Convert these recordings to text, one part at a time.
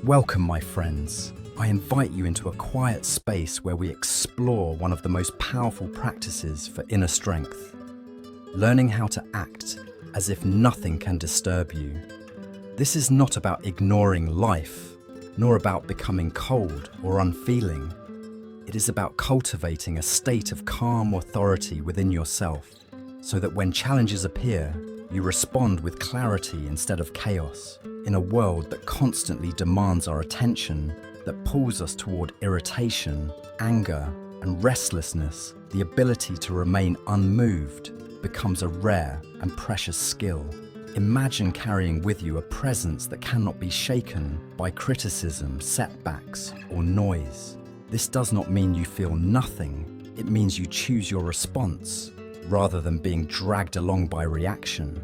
Welcome, my friends. I invite you into a quiet space where we explore one of the most powerful practices for inner strength, learning how to act as if nothing can disturb you. This is not about ignoring life, nor about becoming cold or unfeeling. It is about cultivating a state of calm authority within yourself, so that when challenges appear, you respond with clarity instead of chaos. In a world that constantly demands our attention, that pulls us toward irritation, anger, and restlessness, the ability to remain unmoved becomes a rare and precious skill. Imagine carrying with you a presence that cannot be shaken by criticism, setbacks, or noise. This does not mean you feel nothing. It means you choose your response, rather than being dragged along by reaction.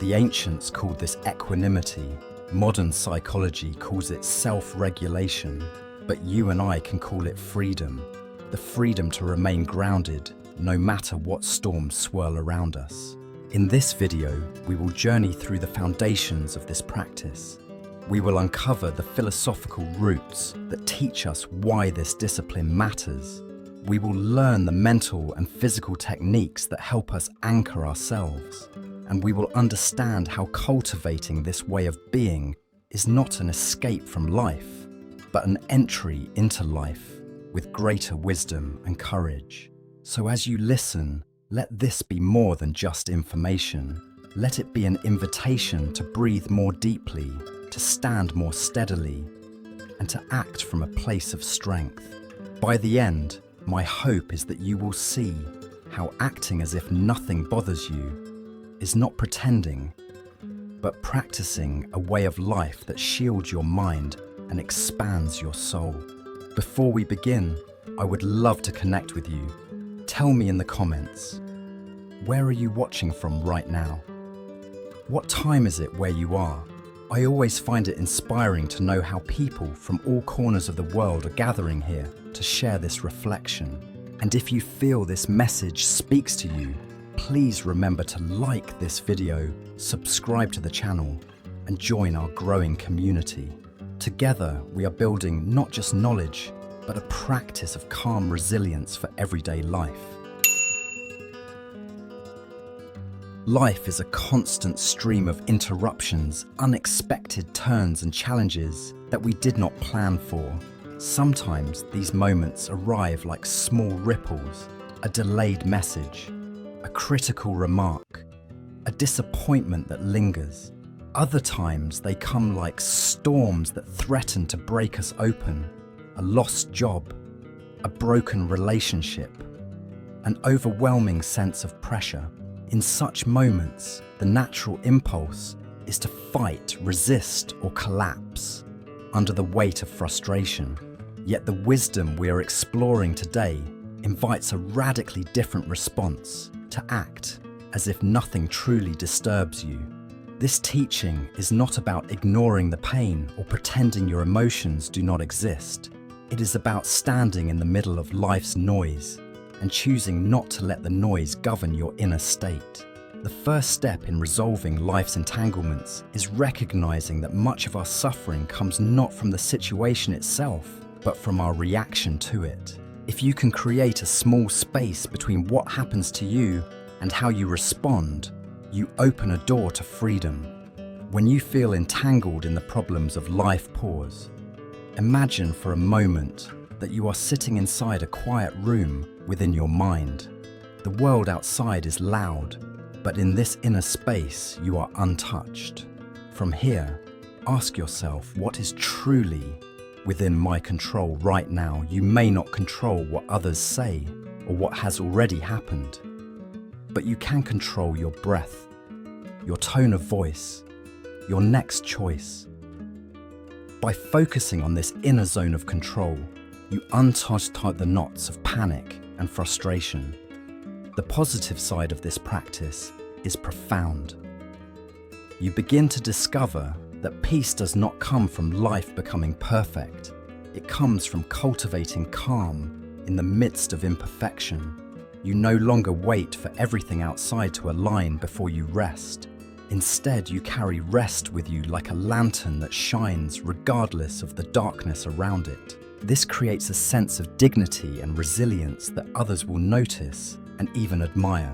The ancients called this equanimity. Modern psychology calls it self-regulation, but you and I can call it freedom. The freedom to remain grounded, no matter what storms swirl around us. In this video, we will journey through the foundations of this practice. We will uncover the philosophical roots that teach us why this discipline matters. We will learn the mental and physical techniques that help us anchor ourselves. And we will understand how cultivating this way of being is not an escape from life, but an entry into life with greater wisdom and courage. So as you listen, let this be more than just information. Let it be an invitation to breathe more deeply, to stand more steadily, and to act from a place of strength. By the end, my hope is that you will see how acting as if nothing bothers you is not pretending, but practicing a way of life that shields your mind and expands your soul. Before we begin, I would love to connect with you. Tell me in the comments, where are you watching from right now? What time is it where you are? I always find it inspiring to know how people from all corners of the world are gathering here to share this reflection. And if you feel this message speaks to you, please remember to like this video, subscribe to the channel, and join our growing community. Together, we are building not just knowledge, but a practice of calm resilience for everyday life. Life is a constant stream of interruptions, unexpected turns and challenges that we did not plan for. Sometimes these moments arrive like small ripples, a delayed message, a critical remark, a disappointment that lingers. Other times they come like storms that threaten to break us open. A lost job, a broken relationship, an overwhelming sense of pressure. In such moments, the natural impulse is to fight, resist, or collapse under the weight of frustration. Yet the wisdom we are exploring today invites a radically different response: to act as if nothing truly disturbs you. This teaching is not about ignoring the pain or pretending your emotions do not exist. It is about standing in the middle of life's noise and choosing not to let the noise govern your inner state. The first step in resolving life's entanglements is recognizing that much of our suffering comes not from the situation itself, but from our reaction to it. If you can create a small space between what happens to you and how you respond, you open a door to freedom. When you feel entangled in the problems of life, pause. Imagine for a moment that you are sitting inside a quiet room within your mind. The world outside is loud, but in this inner space you are untouched. From here, ask yourself, what is truly within my control right now? You may not control what others say or what has already happened, but you can control your breath, your tone of voice, your next choice. By focusing on this inner zone of control, you untie the knots of panic and frustration. The positive side of this practice is profound. You begin to discover that peace does not come from life becoming perfect. It comes from cultivating calm in the midst of imperfection. You no longer wait for everything outside to align before you rest. Instead, you carry rest with you like a lantern that shines regardless of the darkness around it. This creates a sense of dignity and resilience that others will notice and even admire.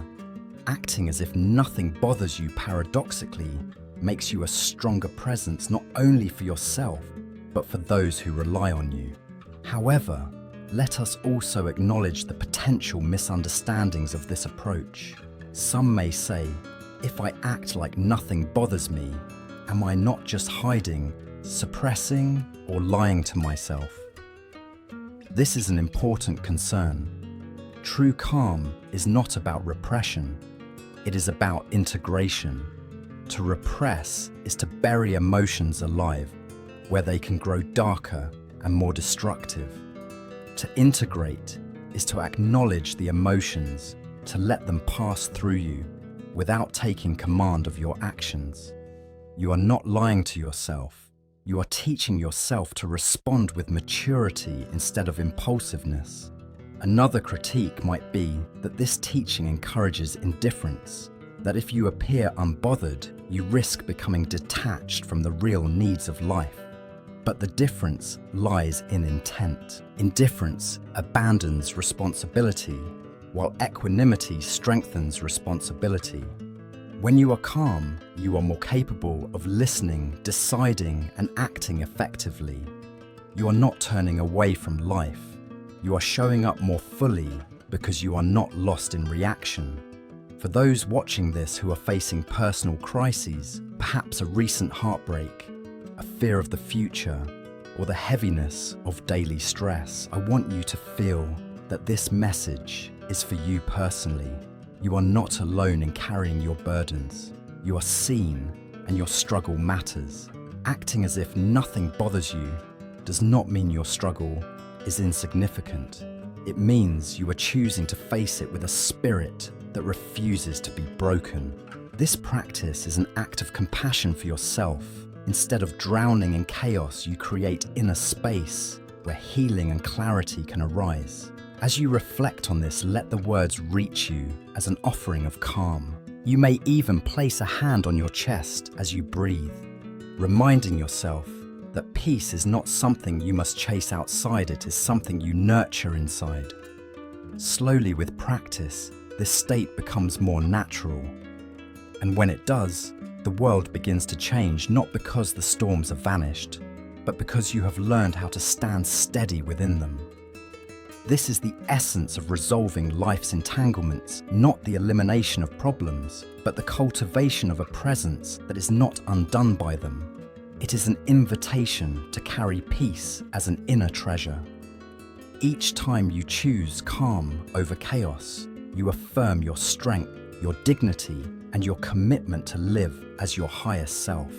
Acting as if nothing bothers you paradoxically makes you a stronger presence not only for yourself, but for those who rely on you. However, let us also acknowledge the potential misunderstandings of this approach. Some may say, if I act like nothing bothers me, am I not just hiding, suppressing, or lying to myself? This is an important concern. True calm is not about repression. It is about integration. To repress is to bury emotions alive, where they can grow darker and more destructive. To integrate is to acknowledge the emotions, to let them pass through you without taking command of your actions. You are not lying to yourself. You are teaching yourself to respond with maturity instead of impulsiveness. Another critique might be that this teaching encourages indifference, that if you appear unbothered, you risk becoming detached from the real needs of life. But the difference lies in intent. Indifference abandons responsibility, while equanimity strengthens responsibility. When you are calm, you are more capable of listening, deciding, and acting effectively. You are not turning away from life. You are showing up more fully because you are not lost in reaction. For those watching this who are facing personal crises, perhaps a recent heartbreak, a fear of the future, or the heaviness of daily stress, I want you to feel that this message is for you personally. You are not alone in carrying your burdens. You are seen, and your struggle matters. Acting as if nothing bothers you does not mean your struggle is insignificant. It means you are choosing to face it with a spirit that refuses to be broken. This practice is an act of compassion for yourself. Instead of drowning in chaos, you create inner space where healing and clarity can arise. As you reflect on this, let the words reach you as an offering of calm. You may even place a hand on your chest as you breathe, reminding yourself that peace is not something you must chase outside, it is something you nurture inside. Slowly, with practice, this state becomes more natural. And when it does, the world begins to change, not because the storms have vanished, but because you have learned how to stand steady within them. This is the essence of resolving life's entanglements, not the elimination of problems, but the cultivation of a presence that is not undone by them. It is an invitation to carry peace as an inner treasure. Each time you choose calm over chaos, you affirm your strength, your dignity, and your commitment to live as your highest self.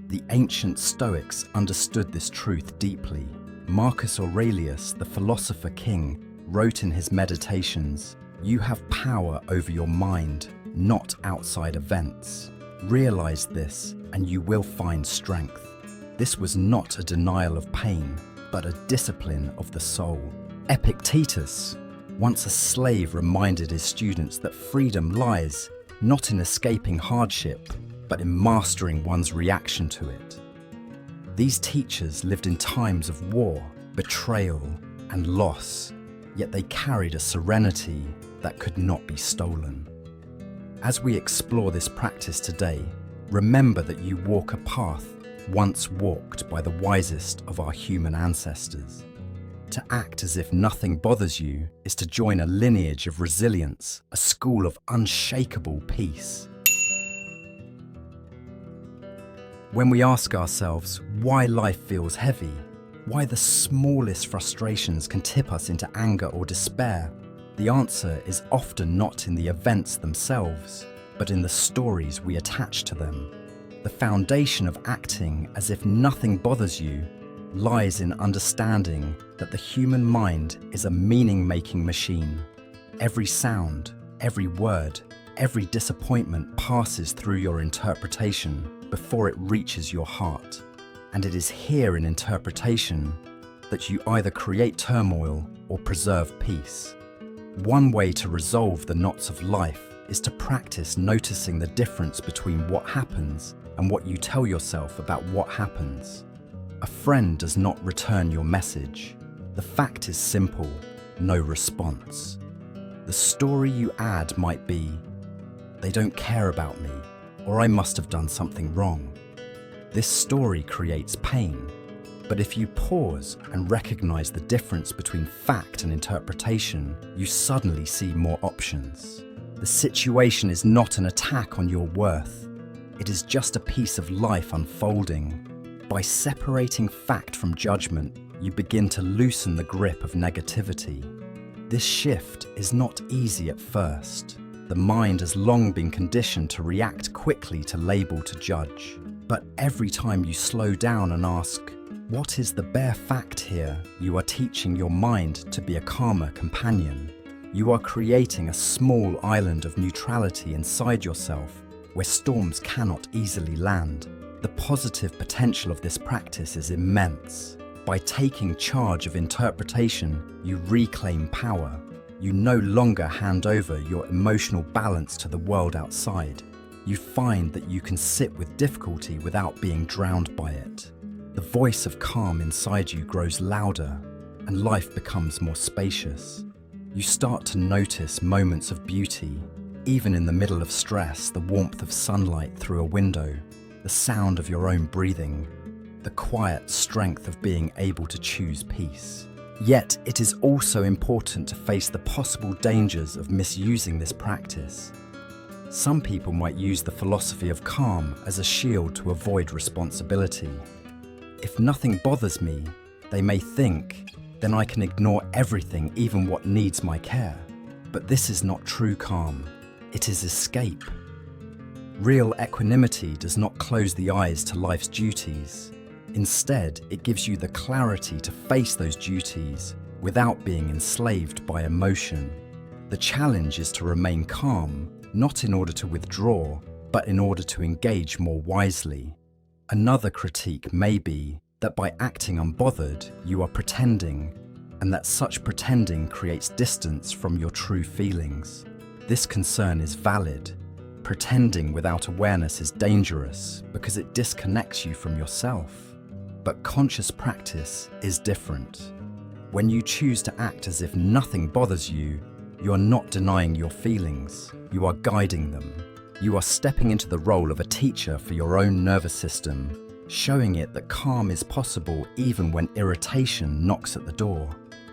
The ancient Stoics understood this truth deeply. Marcus Aurelius, the philosopher king, wrote in his meditations, "You have power over your mind, not outside events. Realize this, and you will find strength." This was not a denial of pain, but a discipline of the soul. Epictetus, once a slave, reminded his students that freedom lies not in escaping hardship, but in mastering one's reaction to it. These teachers lived in times of war, betrayal, and loss, yet they carried a serenity that could not be stolen. As we explore this practice today, remember that you walk a path once walked by the wisest of our human ancestors. To act as if nothing bothers you is to join a lineage of resilience, a school of unshakable peace. When we ask ourselves why life feels heavy, why the smallest frustrations can tip us into anger or despair, the answer is often not in the events themselves, but in the stories we attach to them. The foundation of acting as if nothing bothers you lies in understanding that the human mind is a meaning-making machine. Every sound, every word, every disappointment passes through your interpretation before it reaches your heart. And it is here in interpretation that you either create turmoil or preserve peace. One way to resolve the knots of life is to practice noticing the difference between what happens and what you tell yourself about what happens. A friend does not return your message. The fact is simple: no response. The story you add might be, "They don't care about me," or "I must have done something wrong." This story creates pain, but if you pause and recognize the difference between fact and interpretation, you suddenly see more options. The situation is not an attack on your worth. It is just a piece of life unfolding. By separating fact from judgment, you begin to loosen the grip of negativity. This shift is not easy at first. The mind has long been conditioned to react quickly, to label, to judge. But every time you slow down and ask, "What is the bare fact here?" you are teaching your mind to be a calmer companion. You are creating a small island of neutrality inside yourself where storms cannot easily land. The positive potential of this practice is immense. By taking charge of interpretation, you reclaim power. You no longer hand over your emotional balance to the world outside. You find that you can sit with difficulty without being drowned by it. The voice of calm inside you grows louder, and life becomes more spacious. You start to notice moments of beauty, even in the middle of stress: the warmth of sunlight through a window, the sound of your own breathing, the quiet strength of being able to choose peace. Yet it is also important to face the possible dangers of misusing this practice. Some people might use the philosophy of calm as a shield to avoid responsibility. If nothing bothers me, they may think, then I can ignore everything, even what needs my care. But this is not true calm. It is escape. Real equanimity does not close the eyes to life's duties. Instead, it gives you the clarity to face those duties without being enslaved by emotion. The challenge is to remain calm, not in order to withdraw, but in order to engage more wisely. Another critique may be that by acting unbothered, you are pretending, and that such pretending creates distance from your true feelings. This concern is valid. Pretending without awareness is dangerous because it disconnects you from yourself. But conscious practice is different. When you choose to act as if nothing bothers you, you are not denying your feelings, you are guiding them. You are stepping into the role of a teacher for your own nervous system, showing it that calm is possible even when irritation knocks at the door.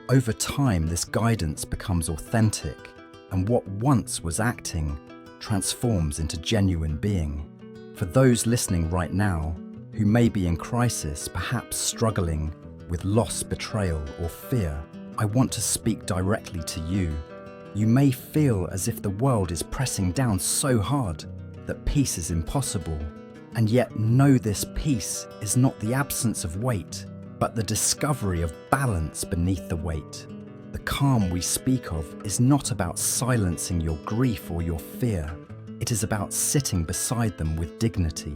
Over time, this guidance becomes authentic, and what once was acting transforms into genuine being. For those listening right now, who may be in crisis, perhaps struggling with loss, betrayal, or fear, I want to speak directly to you. You may feel as if the world is pressing down so hard that peace is impossible. And yet know this: peace is not the absence of weight, but the discovery of balance beneath the weight. The calm we speak of is not about silencing your grief or your fear. It is about sitting beside them with dignity.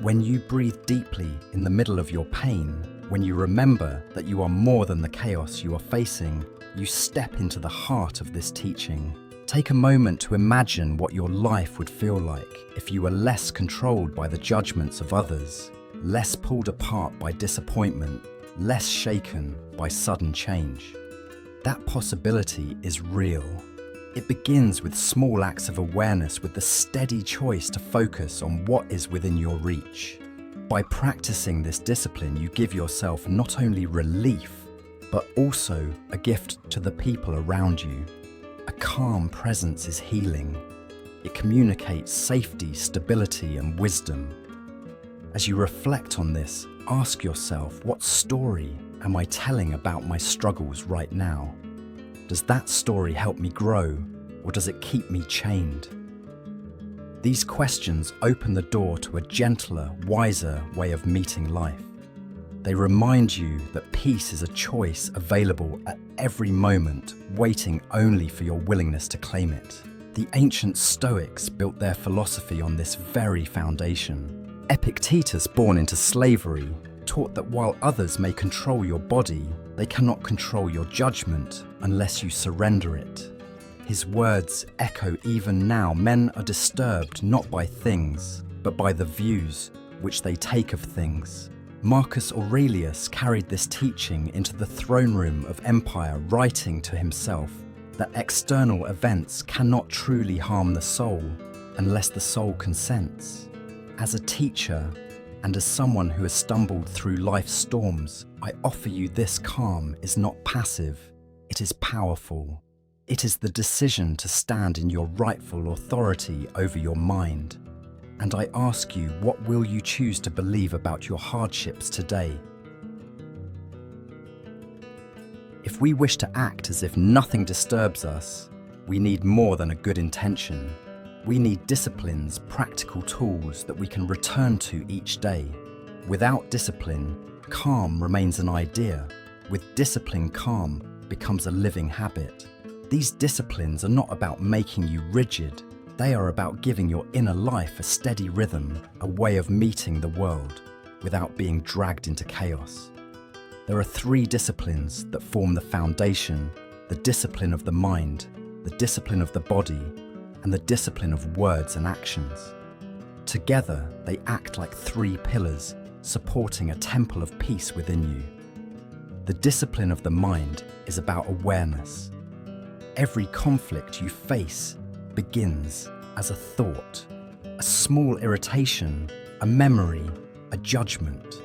When you breathe deeply in the middle of your pain, when you remember that you are more than the chaos you are facing, you step into the heart of this teaching. Take a moment to imagine what your life would feel like if you were less controlled by the judgments of others, less pulled apart by disappointment, less shaken by sudden change. That possibility is real. It begins with small acts of awareness, with the steady choice to focus on what is within your reach. By practicing this discipline, you give yourself not only relief, but also a gift to the people around you. A calm presence is healing. It communicates safety, stability, and wisdom. As you reflect on this, ask yourself, what story am I telling about my struggles right now? Does that story help me grow, or does it keep me chained? These questions open the door to a gentler, wiser way of meeting life. They remind you that peace is a choice available at every moment, waiting only for your willingness to claim it. The ancient Stoics built their philosophy on this very foundation. Epictetus, born into slavery, taught that while others may control your body, they cannot control your judgment unless you surrender it. His words echo even now. Men are disturbed not by things, but by the views which they take of things. Marcus Aurelius carried this teaching into the throne room of empire, writing to himself that external events cannot truly harm the soul unless the soul consents. As a teacher, and as someone who has stumbled through life's storms, I offer you this: calm is not passive, it is powerful. It is the decision to stand in your rightful authority over your mind. And I ask you, what will you choose to believe about your hardships today? If we wish to act as if nothing disturbs us, we need more than a good intention. We need disciplines, practical tools that we can return to each day. Without discipline, calm remains an idea. With discipline, calm becomes a living habit. These disciplines are not about making you rigid. They are about giving your inner life a steady rhythm, a way of meeting the world without being dragged into chaos. There are 3 disciplines that form the foundation: the discipline of the mind, the discipline of the body, and the discipline of words and actions. Together, they act like 3 pillars, supporting a temple of peace within you. The discipline of the mind is about awareness. Every conflict you face begins as a thought, a small irritation, a memory, a judgment.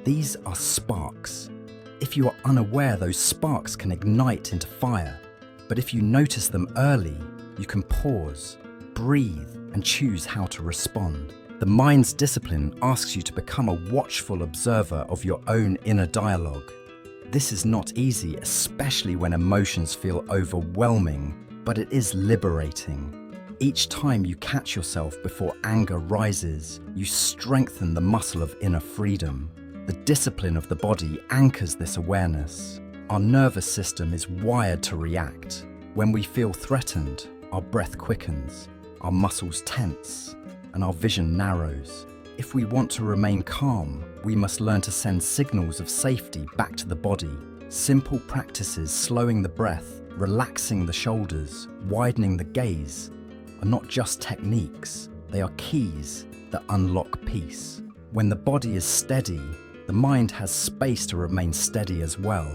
These are sparks. If you are unaware, those sparks can ignite into fire. But if you notice them early, you can pause, breathe, and choose how to respond. The mind's discipline asks you to become a watchful observer of your own inner dialogue. This is not easy, especially when emotions feel overwhelming, but it is liberating. Each time you catch yourself before anger rises, you strengthen the muscle of inner freedom. The discipline of the body anchors this awareness. Our nervous system is wired to react. When we feel threatened, our breath quickens, our muscles tense, and our vision narrows. If we want to remain calm, we must learn to send signals of safety back to the body. Simple practices, slowing the breath, relaxing the shoulders, widening the gaze, are not just techniques, they are keys that unlock peace. When the body is steady, the mind has space to remain steady as well.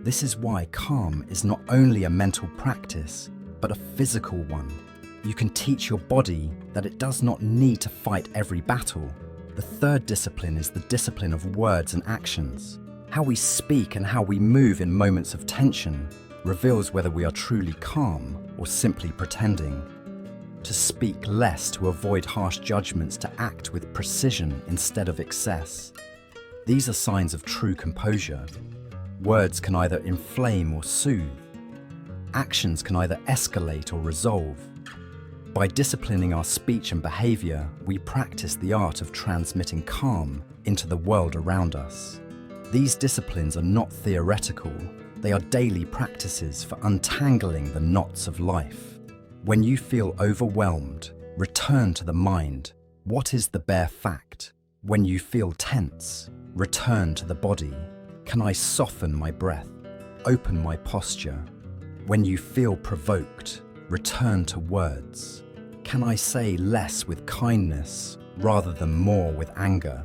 This is why calm is not only a mental practice, but a physical one. You can teach your body that it does not need to fight every battle. The 3rd discipline is the discipline of words and actions. How we speak and how we move in moments of tension reveals whether we are truly calm or simply pretending. To speak less to avoid harsh judgments, to act with precision instead of excess. These are signs of true composure. Words can either inflame or soothe. Actions can either escalate or resolve. By disciplining our speech and behavior, we practice the art of transmitting calm into the world around us. These disciplines are not theoretical, they are daily practices for untangling the knots of life. When you feel overwhelmed, return to the mind. What is the bare fact? When you feel tense, return to the body. Can I soften my breath? Open my posture. When you feel provoked, return to words. Can I say less with kindness rather than more with anger?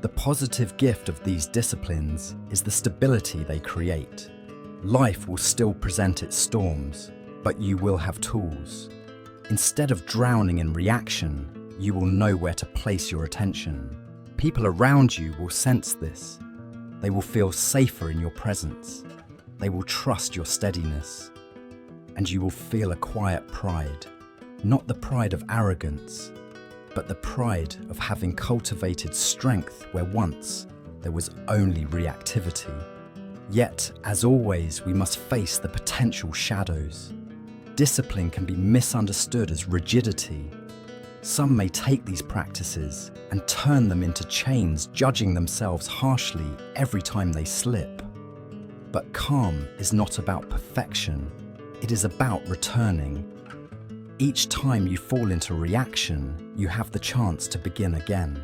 The positive gift of these disciplines is the stability they create. Life will still present its storms, but you will have tools. Instead of drowning in reaction, you will know where to place your attention. People around you will sense this. They will feel safer in your presence. They will trust your steadiness. And you will feel a quiet pride. Not the pride of arrogance, but the pride of having cultivated strength where once there was only reactivity. Yet, as always, we must face the potential shadows. Discipline can be misunderstood as rigidity. Some may take these practices and turn them into chains, judging themselves harshly every time they slip. But calm is not about perfection, it is about returning. Each time you fall into reaction, you have the chance to begin again.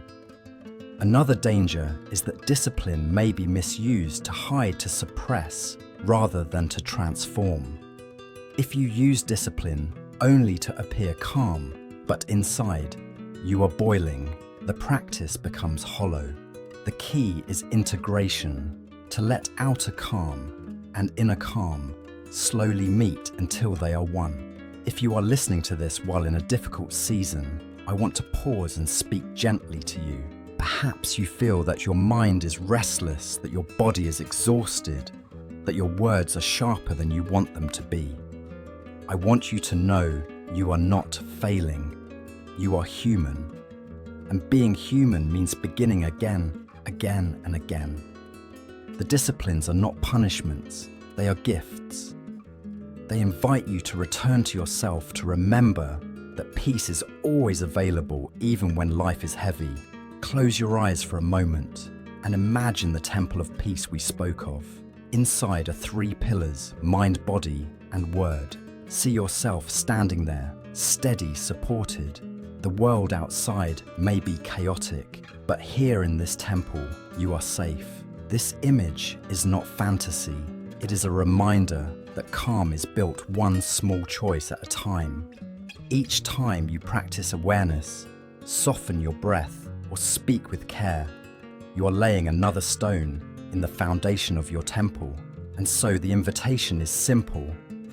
Another danger is that discipline may be misused to hide, to suppress, rather than to transform. If you use discipline only to appear calm, but inside, you are boiling, the practice becomes hollow. The key is integration, to let outer calm and inner calm slowly meet until they are one. If you are listening to this while in a difficult season, I want to pause and speak gently to you. Perhaps you feel that your mind is restless, that your body is exhausted, that your words are sharper than you want them to be. I want you to know you are not failing. You are human. And being human means beginning again and again. The disciplines are not punishments, they are gifts. They invite you to return to yourself, to remember that peace is always available even when life is heavy. Close your eyes for a moment and imagine the temple of peace we spoke of. Inside are 3 pillars: mind, body, and word. See yourself standing there, steady, supported. The world outside may be chaotic, but here in this temple, you are safe. This image is not fantasy. It is a reminder that calm is built one small choice at a time. Each time you practice awareness, soften your breath, or speak with care, you are laying another stone in the foundation of your temple. And so the invitation is simple.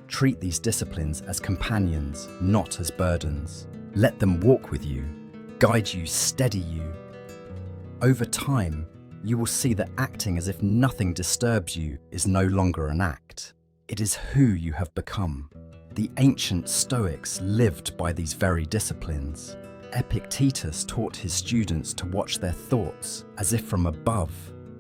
Treat these disciplines as companions, not as burdens. Let them walk with you, guide you, steady you. Over time, you will see that acting as if nothing disturbs you is no longer an act. It is who you have become. The ancient Stoics lived by these very disciplines. Epictetus taught his students to watch their thoughts as if from above,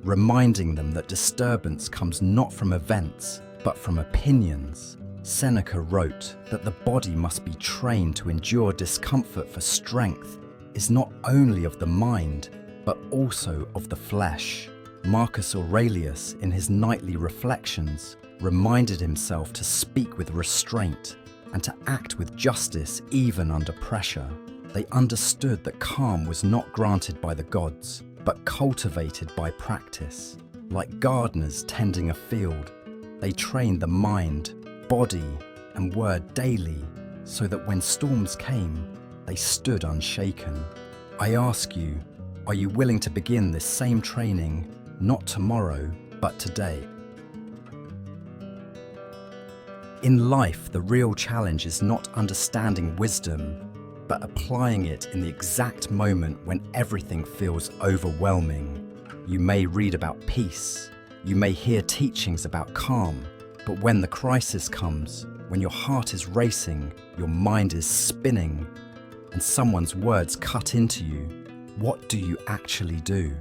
reminding them that disturbance comes not from events, but from opinions. Seneca wrote that the body must be trained to endure discomfort, for strength is not only of the mind, but also of the flesh. Marcus Aurelius, in his nightly reflections, reminded himself to speak with restraint and to act with justice even under pressure. They understood that calm was not granted by the gods, but cultivated by practice. Like gardeners tending a field, they trained the mind, body, and word daily, so that when storms came, they stood unshaken. I ask you, are you willing to begin this same training, not tomorrow, but today? In life, the real challenge is not understanding wisdom, but applying it in the exact moment when everything feels overwhelming. You may read about peace, you may hear teachings about calm, but when the crisis comes, when your heart is racing, your mind is spinning, and someone's words cut into you, what do you actually do?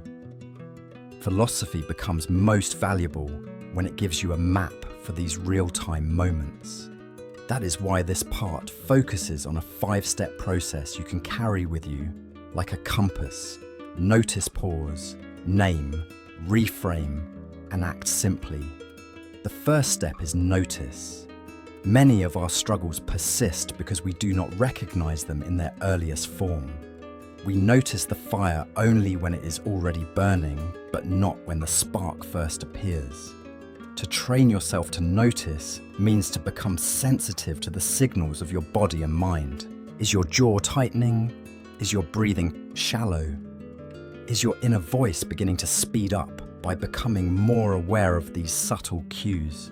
Philosophy becomes most valuable when it gives you a map for these real-time moments. That is why this part focuses on a 5-step process you can carry with you like a compass. Notice, pause, name, reframe, and act simply. The first step is notice. Many of our struggles persist because we do not recognize them in their earliest form. We notice the fire only when it is already burning, but not when the spark first appears. To train yourself to notice means to become sensitive to the signals of your body and mind. Is your jaw tightening? Is your breathing shallow? Is your inner voice beginning to speed up by becoming more aware of these subtle cues?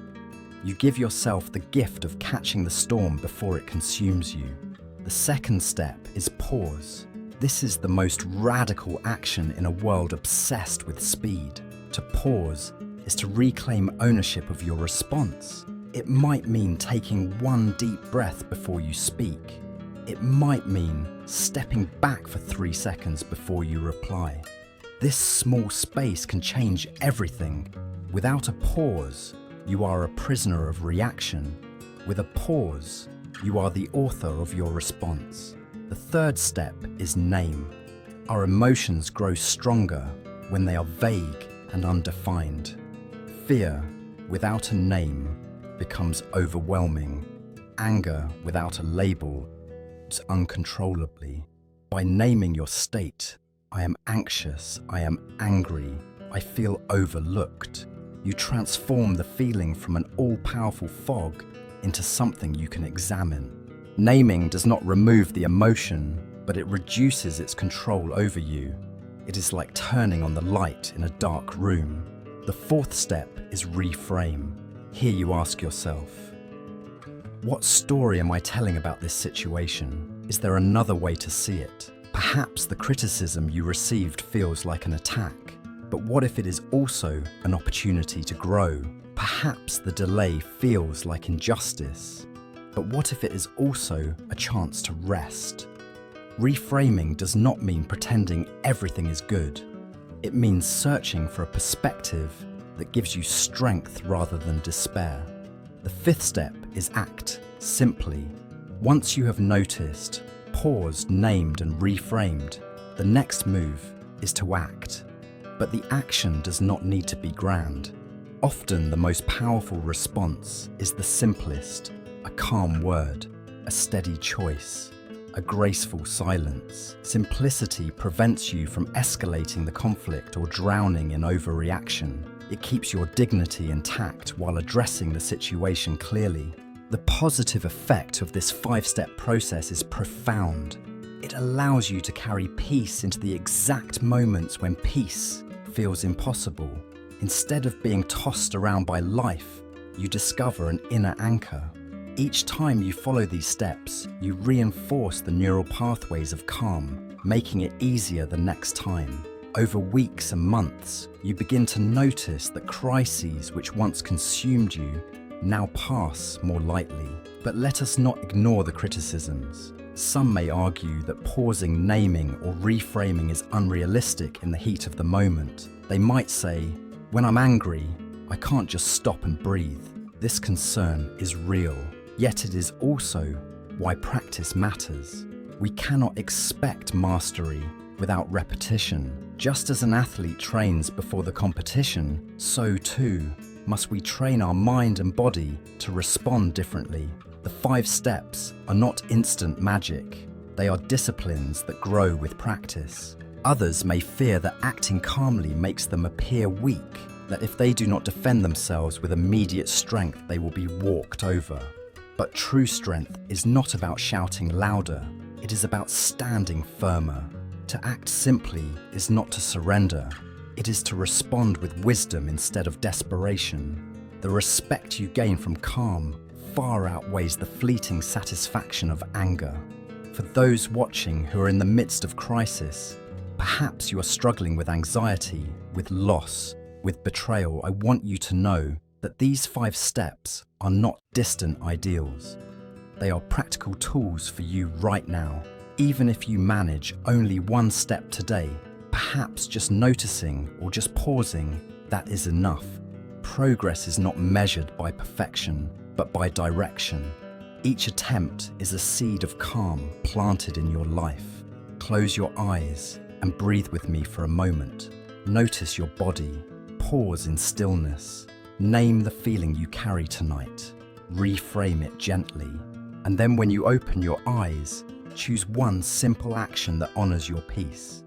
You give yourself the gift of catching the storm before it consumes you. The second step is pause. This is the most radical action in a world obsessed with speed. To pause is to reclaim ownership of your response. It might mean taking one deep breath before you speak. It might mean stepping back for 3 seconds before you reply. This small space can change everything. Without a pause, you are a prisoner of reaction. With a pause, you are the author of your response. The third step is name. Our emotions grow stronger when they are vague and undefined. Fear without a name becomes overwhelming. Anger without a label is uncontrollably. By naming your state, I am anxious, I am angry, I feel overlooked, you transform the feeling from an all-powerful fog into something you can examine. Naming does not remove the emotion, but it reduces its control over you. It is like turning on the light in a dark room. The fourth step is reframe. Here you ask yourself, what story am I telling about this situation? Is there another way to see it? Perhaps the criticism you received feels like an attack, but what if it is also an opportunity to grow? Perhaps the delay feels like injustice, but what if it is also a chance to rest? Reframing does not mean pretending everything is good. It means searching for a perspective that gives you strength rather than despair. The fifth step is act simply. Once you have noticed, paused, named, and reframed, the next move is to act. But the action does not need to be grand. Often the most powerful response is the simplest: a calm word, a steady choice, a graceful silence. Simplicity prevents you from escalating the conflict or drowning in overreaction. It keeps your dignity intact while addressing the situation clearly. The positive effect of this five-step process is profound. It allows you to carry peace into the exact moments when peace feels impossible. Instead of being tossed around by life, you discover an inner anchor. Each time you follow these steps, you reinforce the neural pathways of calm, making it easier the next time. Over weeks and months, you begin to notice that crises which once consumed you now pass more lightly. But let us not ignore the criticisms. Some may argue that pausing, naming, or reframing is unrealistic in the heat of the moment. They might say, when I'm angry, I can't just stop and breathe. This concern is real, yet it is also why practice matters. We cannot expect mastery without repetition. Just as an athlete trains before the competition, so too must we train our mind and body to respond differently. The 5 steps are not instant magic. They are disciplines that grow with practice. Others may fear that acting calmly makes them appear weak, that if they do not defend themselves with immediate strength, they will be walked over. But true strength is not about shouting louder. It is about standing firmer. To act simply is not to surrender. It is to respond with wisdom instead of desperation. The respect you gain from calm far outweighs the fleeting satisfaction of anger. For those watching who are in the midst of crisis, perhaps you are struggling with anxiety, with loss, with betrayal, I want you to know that these 5 steps are not distant ideals. They are practical tools for you right now. Even if you manage only 1 step today, perhaps just noticing or just pausing, that is enough. Progress is not measured by perfection, but by direction. Each attempt is a seed of calm planted in your life. Close your eyes and breathe with me for a moment. Notice your body. Pause in stillness. Name the feeling you carry tonight. Reframe it gently. And then when you open your eyes, choose one simple action that honors your peace.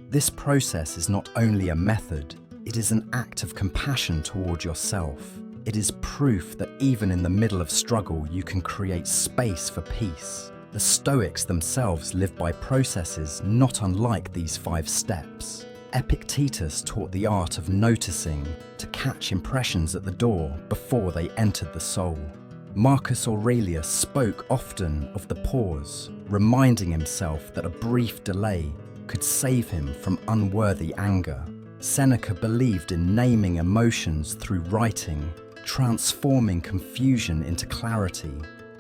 This process is not only a method, it is an act of compassion toward yourself. It is proof that even in the middle of struggle, you can create space for peace. The Stoics themselves lived by processes not unlike these 5 steps. Epictetus taught the art of noticing to catch impressions at the door before they entered the soul. Marcus Aurelius spoke often of the pause, reminding himself that a brief delay could save him from unworthy anger. Seneca believed in naming emotions through writing, transforming confusion into clarity.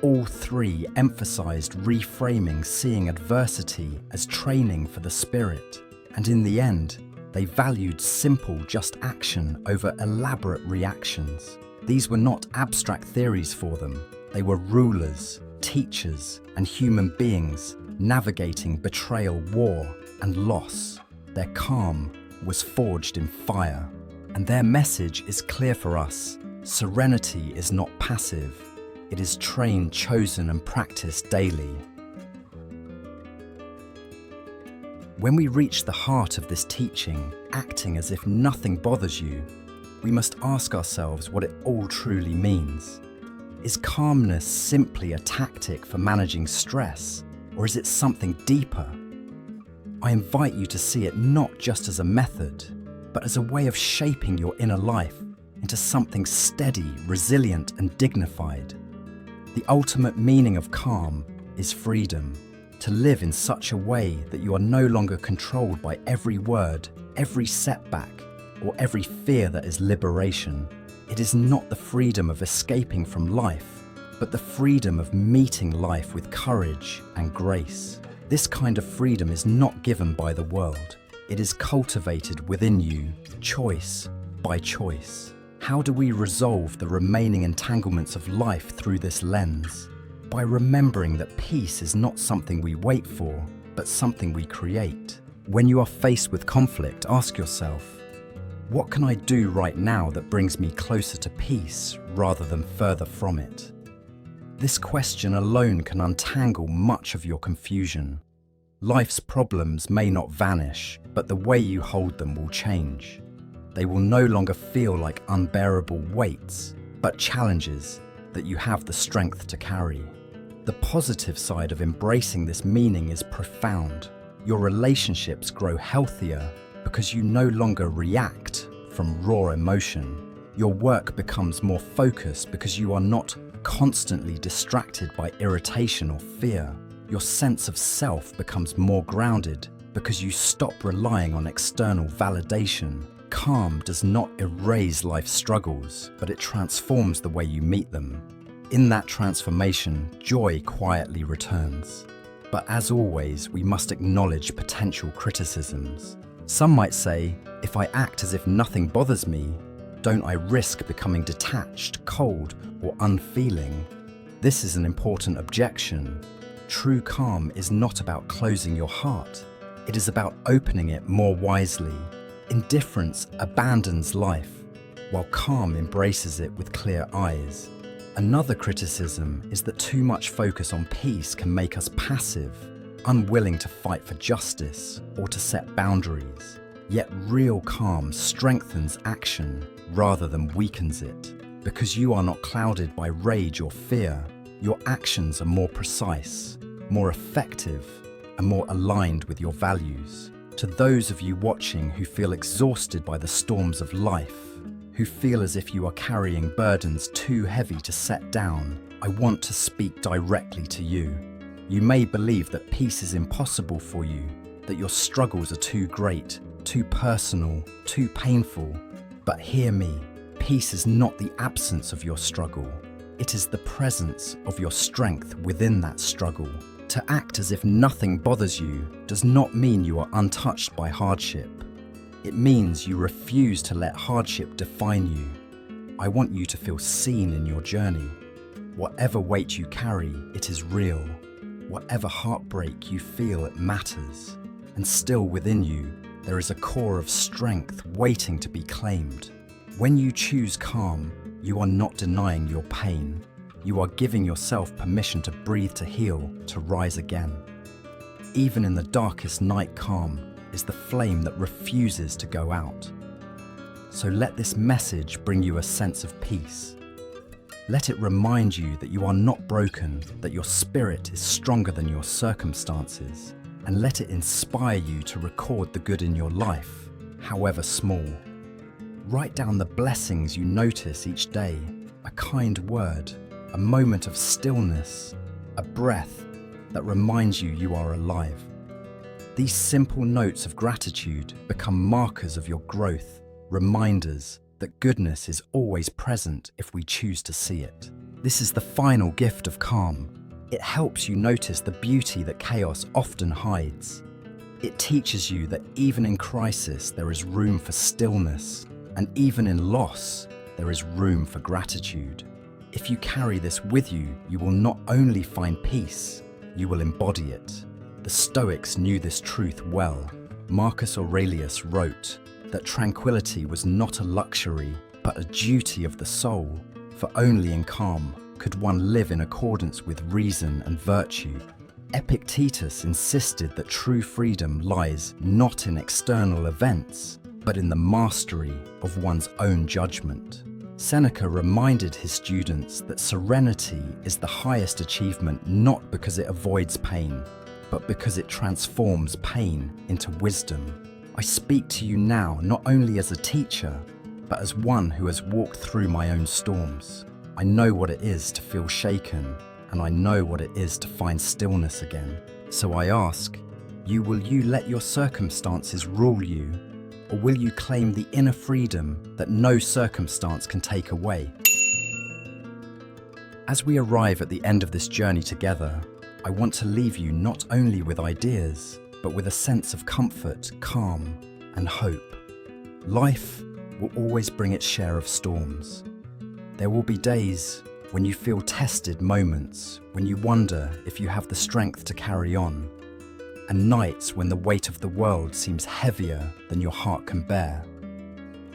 All 3 emphasized reframing, seeing adversity as training for the spirit. And in the end, they valued simple, just action over elaborate reactions. These were not abstract theories for them. They were rulers, teachers, and human beings navigating betrayal, war, and loss. Their calm was forged in fire. And their message is clear for us. Serenity is not passive. It is trained, chosen, and practiced daily. When we reach the heart of this teaching, acting as if nothing bothers you, we must ask ourselves what it all truly means. Is calmness simply a tactic for managing stress, or is it something deeper? I invite you to see it not just as a method, but as a way of shaping your inner life into something steady, resilient, and dignified. The ultimate meaning of calm is freedom, to live in such a way that you are no longer controlled by every word, every setback, or every fear. That is liberation. It is not the freedom of escaping from life, but the freedom of meeting life with courage and grace. This kind of freedom is not given by the world. It is cultivated within you, choice by choice. How do we resolve the remaining entanglements of life through this lens? By remembering that peace is not something we wait for, but something we create. When you are faced with conflict, ask yourself, what can I do right now that brings me closer to peace rather than further from it? This question alone can untangle much of your confusion. Life's problems may not vanish, but the way you hold them will change. They will no longer feel like unbearable weights, but challenges that you have the strength to carry. The positive side of embracing this meaning is profound. Your relationships grow healthier because you no longer react from raw emotion. Your work becomes more focused because you are not constantly distracted by irritation or fear. Your sense of self becomes more grounded because you stop relying on external validation. Calm does not erase life's struggles, but it transforms the way you meet them. In that transformation, joy quietly returns. But as always, we must acknowledge potential criticisms. Some might say, if I act as if nothing bothers me, don't I risk becoming detached, cold, or unfeeling? This is an important objection. True calm is not about closing your heart. It is about opening it more wisely. Indifference abandons life, while calm embraces it with clear eyes. Another criticism is that too much focus on peace can make us passive, unwilling to fight for justice or to set boundaries. Yet real calm strengthens action rather than weakens it. Because you are not clouded by rage or fear, your actions are more precise, more effective, and more aligned with your values. To those of you watching who feel exhausted by the storms of life, who feel as if you are carrying burdens too heavy to set down, I want to speak directly to you. You may believe that peace is impossible for you, that your struggles are too great, too personal, too painful. But hear me, peace is not the absence of your struggle. It is the presence of your strength within that struggle. To act as if nothing bothers you does not mean you are untouched by hardship. It means you refuse to let hardship define you. I want you to feel seen in your journey. Whatever weight you carry, it is real. Whatever heartbreak you feel, it matters. And still within you, there is a core of strength waiting to be claimed. When you choose calm, you are not denying your pain. You are giving yourself permission to breathe, to heal, to rise again. Even in the darkest night, calm is the flame that refuses to go out. So let this message bring you a sense of peace. Let it remind you that you are not broken, that your spirit is stronger than your circumstances, and let it inspire you to record the good in your life, however small. Write down the blessings you notice each day, a kind word, a moment of stillness, a breath that reminds you you are alive. These simple notes of gratitude become markers of your growth, reminders that goodness is always present if we choose to see it. This is the final gift of calm. It helps you notice the beauty that chaos often hides. It teaches you that even in crisis there is room for stillness, and even in loss there is room for gratitude. If you carry this with you, you will not only find peace, you will embody it. The Stoics knew this truth well. Marcus Aurelius wrote that tranquility was not a luxury, but a duty of the soul, for only in calm could one live in accordance with reason and virtue. Epictetus insisted that true freedom lies not in external events, but in the mastery of one's own judgment. Seneca reminded his students that serenity is the highest achievement not because it avoids pain, but because it transforms pain into wisdom. I speak to you now not only as a teacher, but as one who has walked through my own storms. I know what it is to feel shaken, and I know what it is to find stillness again. So I ask, will you let your circumstances rule you, or will you claim the inner freedom that no circumstance can take away? As we arrive at the end of this journey together, I want to leave you not only with ideas, but with a sense of comfort, calm, and hope. Life will always bring its share of storms. There will be days when you feel tested, moments when you wonder if you have the strength to carry on, and nights when the weight of the world seems heavier than your heart can bear.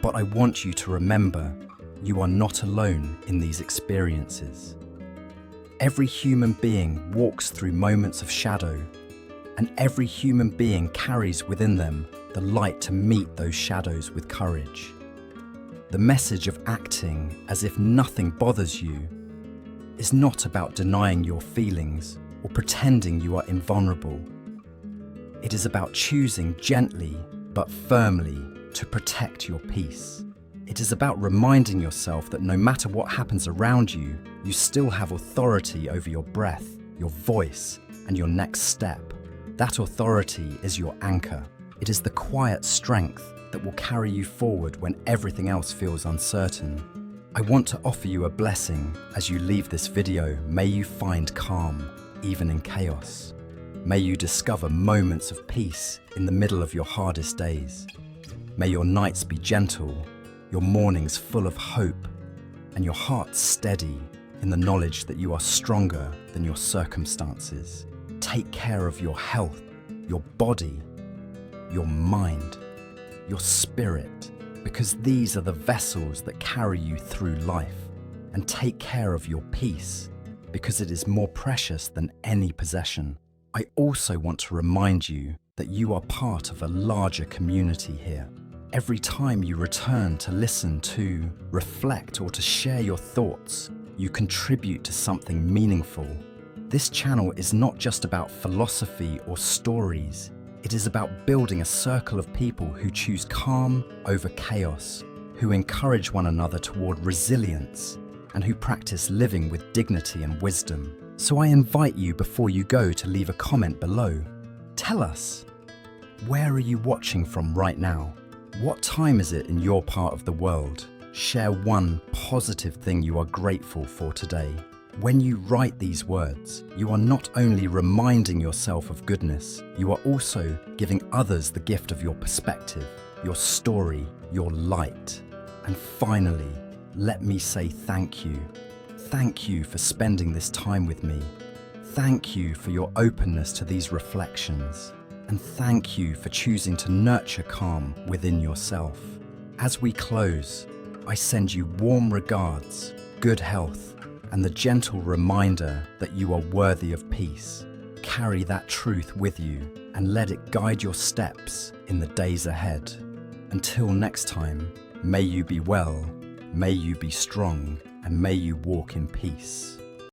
But I want you to remember, you are not alone in these experiences. Every human being walks through moments of shadow, and every human being carries within them the light to meet those shadows with courage. The message of acting as if nothing bothers you is not about denying your feelings or pretending you are invulnerable. It is about choosing gently but firmly to protect your peace. It is about reminding yourself that no matter what happens around you, you still have authority over your breath, your voice, and your next step. That authority is your anchor. It is the quiet strength that will carry you forward when everything else feels uncertain. I want to offer you a blessing as you leave this video. May you find calm, even in chaos. May you discover moments of peace in the middle of your hardest days. May your nights be gentle, your mornings full of hope, and your heart steady in the knowledge that you are stronger than your circumstances. Take care of your health, your body, your mind, your spirit, because these are the vessels that carry you through life. And take care of your peace, because it is more precious than any possession. I also want to remind you that you are part of a larger community here. Every time you return to listen to, reflect, or to share your thoughts, you contribute to something meaningful. This channel is not just about philosophy or stories. It is about building a circle of people who choose calm over chaos, who encourage one another toward resilience, and who practice living with dignity and wisdom. So I invite you before you go to leave a comment below. Tell us, where are you watching from right now? What time is it in your part of the world? Share one positive thing you are grateful for today. When you write these words, you are not only reminding yourself of goodness, you are also giving others the gift of your perspective, your story, your light. And finally, let me say thank you. Thank you for spending this time with me. Thank you for your openness to these reflections. And thank you for choosing to nurture calm within yourself. As we close, I send you warm regards, good health, and the gentle reminder that you are worthy of peace. Carry that truth with you and let it guide your steps in the days ahead. Until next time, may you be well, may you be strong, and may you walk in peace.